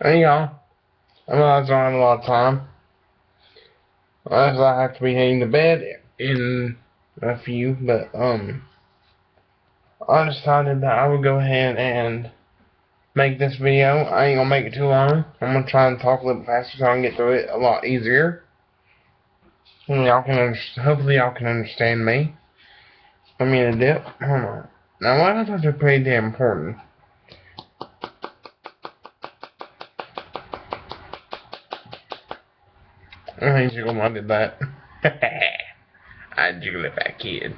Hey y'all, I realize I don't have a lot of time. As I have to be heading to bed in a few, but I decided that I would go ahead and make this video. I ain't gonna make it too long. I'm gonna try and talk a little faster so I can get through it a lot easier. And hopefully y'all can understand me. Let me in a dip. Hold on. Now what I thought was pretty damn important. I jiggle I did that. I jiggle it back, kid.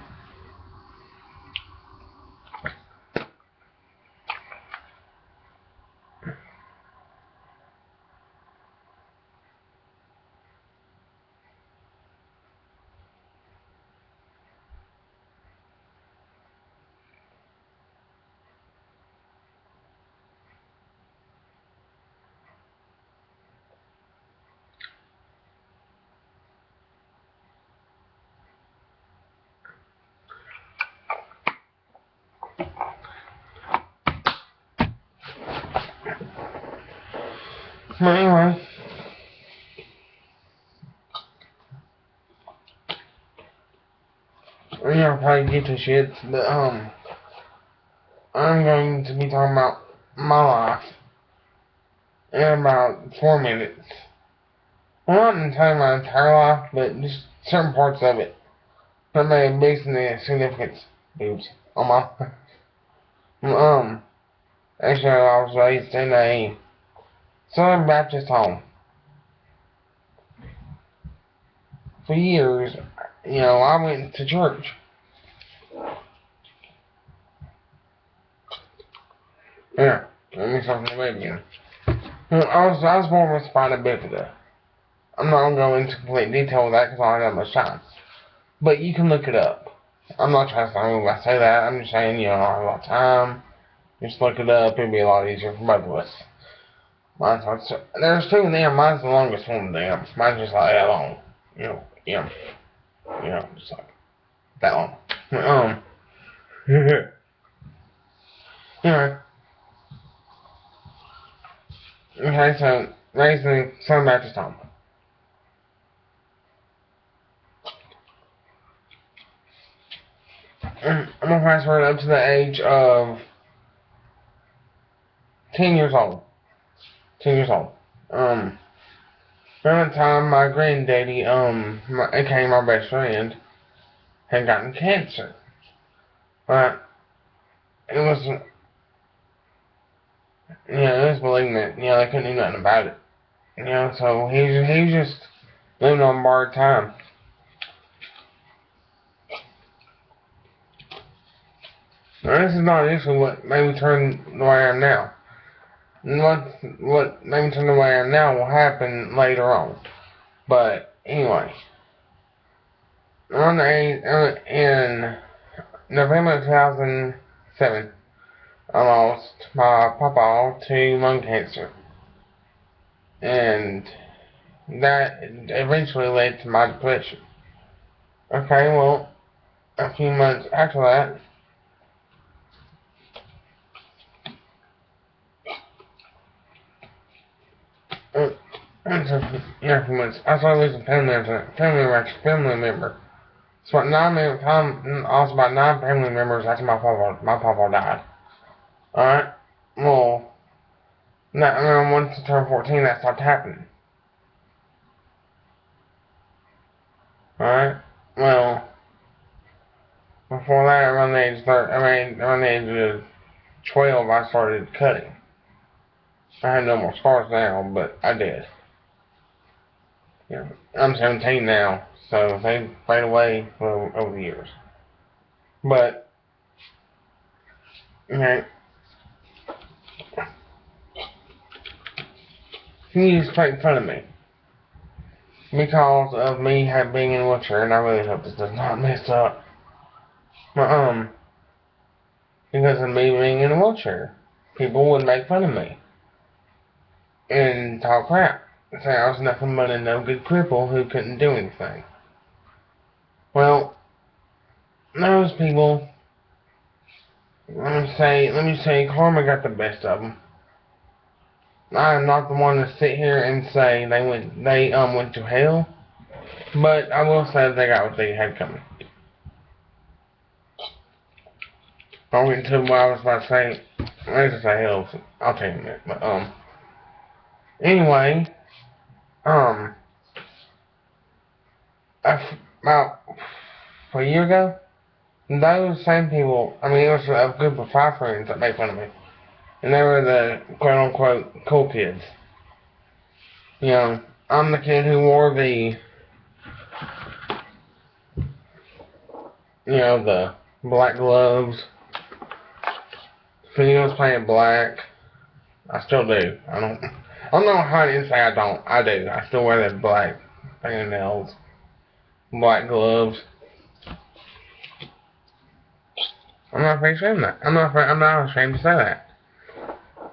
But anyway. I'll probably get to shit, but I'm going to be talking about my life in about 4 minutes. Well, not entirely my entire life, but just certain parts of it. That may have based on the significance. Oops. On my actually I was raised in a Southern Baptist home. For years, I went to church. Yeah, let me start from the beginning. I was born with spina bifida. I'm not gonna go into complete detail with that because I don't have much time. But you can look it up. I'm not trying to sound rude when I say that. I'm just saying, I don't have a lot of time. Just look it up. It'd be a lot easier for both of us. There's two of them. Mine's the longest one of them. Mine's just like that long. Just like that long. Anyway. Okay, so raised in Southern Baptist home. I'm gonna fast forward up to the age of 10 years old. 10 years old. Around the time my granddaddy, aka my best friend, had gotten cancer. But it was, it was malignant. They couldn't do nothing about it. So he was just living on borrowed time. Now, this is not initially what made me turn the way I am now. What made me turn the way I am now will happen later on. But anyway, in November 2007, I lost my papa to lung cancer. And that eventually led to my depression. Okay, well, a few months after that, a few months, I started losing family member. So about 9 family members after my papa died. Alright, well, once I turned 14, that stopped happening. Alright, well, before that, around the age of 12, I started cutting. I have no more scars now, but I did. I'm 17 now, so they fade away over the years. But, he used to make fun of me because of me being in a wheelchair, and I really hope this does not mess up. But, because of me being in a wheelchair, people would make fun of me and talk crap. Say I was nothing but a no good cripple who couldn't do anything. Well, those people, let me say, karma got the best of them. I am not the one to sit here and say they went to hell, but I will say they got what they had coming. I'll get into what I was about to say. I just say hell. I'll tell you in a minute. But anyway, um, about a year ago, those same people. I mean, it was a group of 5 friends that made fun of me, and they were the quote unquote cool kids. You know, I'm the kid who wore the the black gloves. Fingernails painted black. I still do. I don't know how I didn't say I don't. I do. I still wear the black fingernails, black gloves. I'm not afraid to say that. I'm not ashamed to say that.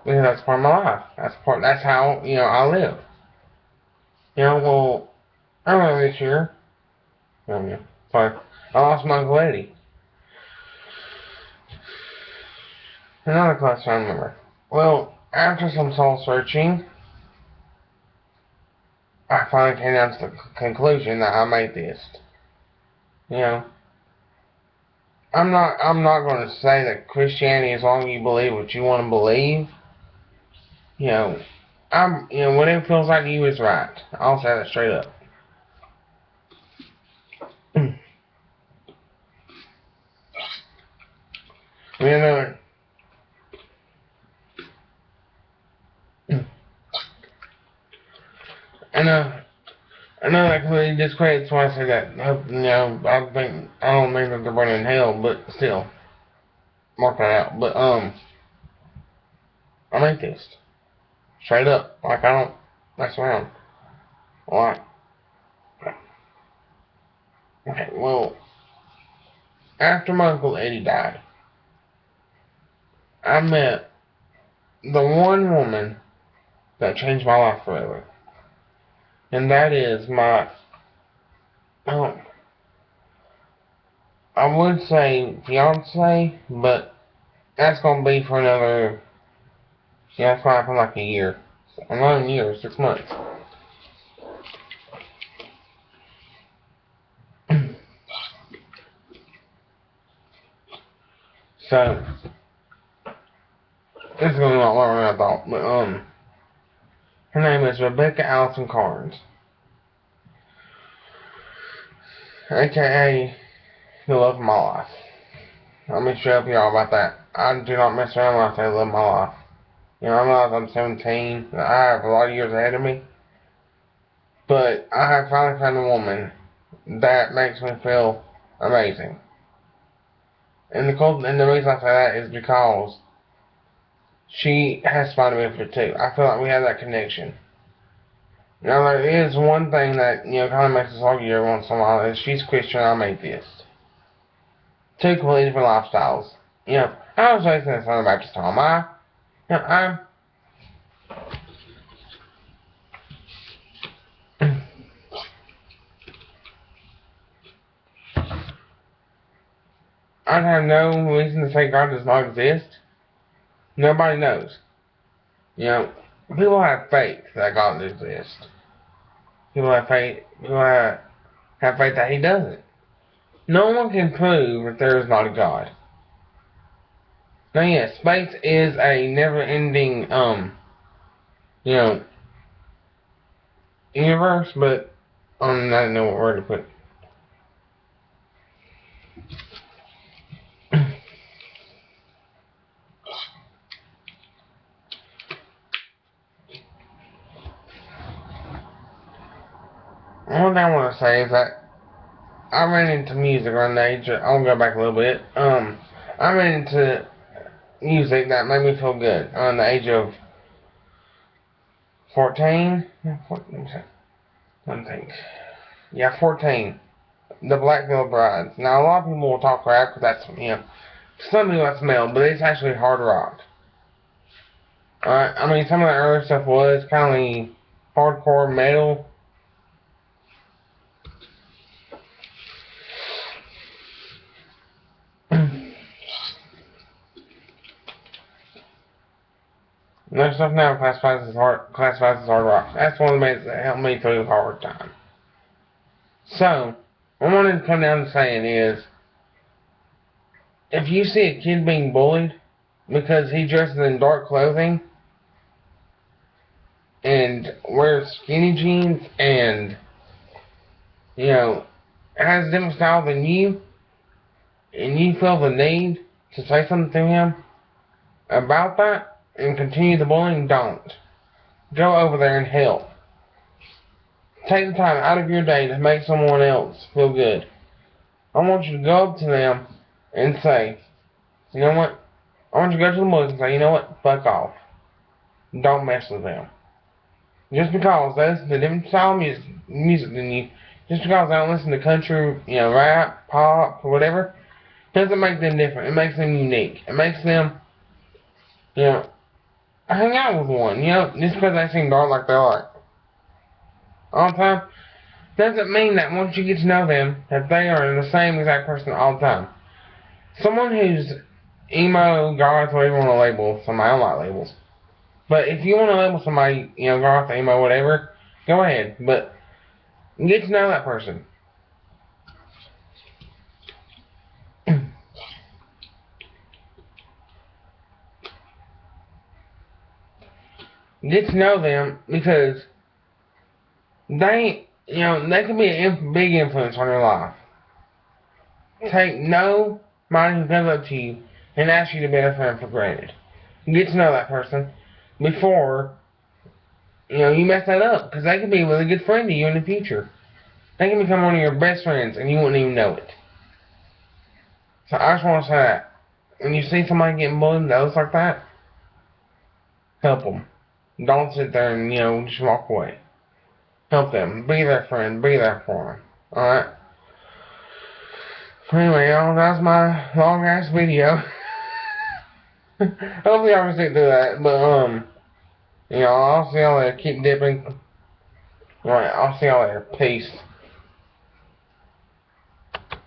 Because that's part of my life. That's how, I live. Well, earlier this year, sorry, I lost my Uncle Eddie. Another class I remember. Well, after some soul searching, I finally came down to the conclusion that I'm atheist. You know, I'm not going to say that Christianity, as long as you believe what you want to believe, what it feels like to you is right. I'll say that straight up. You know, I know that completely discredits why I say that. I don't mean that they're burning in hell, but still, mark that out. But I'm atheist, straight up. Like I don't mess around. Like, okay, well, after my Uncle Eddie died, I met the one woman that changed my life forever, and that is my I would say fiance, but that's gonna be for another. Yeah, that's probably for like a year. Not a year, 6 months. So this is gonna be a lot longer than I thought, but her name is Rebecca Allison Carnes, aka the love of my life. Let me straight up y'all about that. I do not mess around when I say love of my life. I realize I'm 17. I have a lot of years ahead of me, but I have finally found a woman that makes me feel amazing. And the reason I say that is because she has spina bifida too. I feel like we have that connection. Now there is one thing that kind of makes us argue every once in a while is she's Christian, I'm atheist. Two completely different lifestyles. I was raised in a Southern Baptist home. I'd have no reason to say God does not exist. Nobody knows. People have faith that God exists. People have faith. Have faith that He doesn't. No one can prove that there is not a God. Now, yes, space is a never-ending, you know, universe, but I don't know what word to put. One thing I want to say is that I ran into music around the age of, I'll go back a little bit. I ran into music that made me feel good around the age of 14. 14, let me think. Yeah, 14. The Black Veil Brides. Now, a lot of people will talk rap because that's, some people that's male, but it's actually hard rock. I mean, some of the earlier stuff was kind of hardcore metal. Let's their stuff now classifies as hard rock. That's one of the ways that helped me through a hard time. So, what I wanted to come down to saying is, if you see a kid being bullied because he dresses in dark clothing and wears skinny jeans and, you know, has a different style than you, and you feel the need to say something to him about that and continue the bullying, don't. Go over there and help. Take the time out of your day to make someone else feel good. I want you to go up to them and say, you know what? I want you to go to the boys and say, you know what? Fuck off. Don't mess with them. Just because they listen to different style music than you, just because they don't listen to country, you know, rap, pop, or whatever, doesn't make them different. It makes them unique. It makes them, you know, hang out with one. You know, just because they seem dark like they like all the time, doesn't mean that once you get to know them, that they are the same exact person all the time. Someone who's emo, goth, whatever you want to label somebody, I don't like labels. But if you want to label somebody, you know, goth, emo, whatever, go ahead. But get to know that person. Get to know them because they, you know, they can be a big influence on your life. Take nobody who comes up to you and asks you to be their friend for granted. Get to know that person before, you know, you mess that up, because they can be a really good friend to you in the future. They can become one of your best friends and you wouldn't even know it. So I just want to say that when you see somebody getting bullied that looks like that, help them. Don't sit there and, you know, just walk away. Help them. Be their friend. Be there for them. Alright? Anyway, y'all, that's my long ass video. Hopefully y'all can stick to that. But, you know, I'll see y'all later. Keep dipping. Alright, I'll see y'all later. Peace.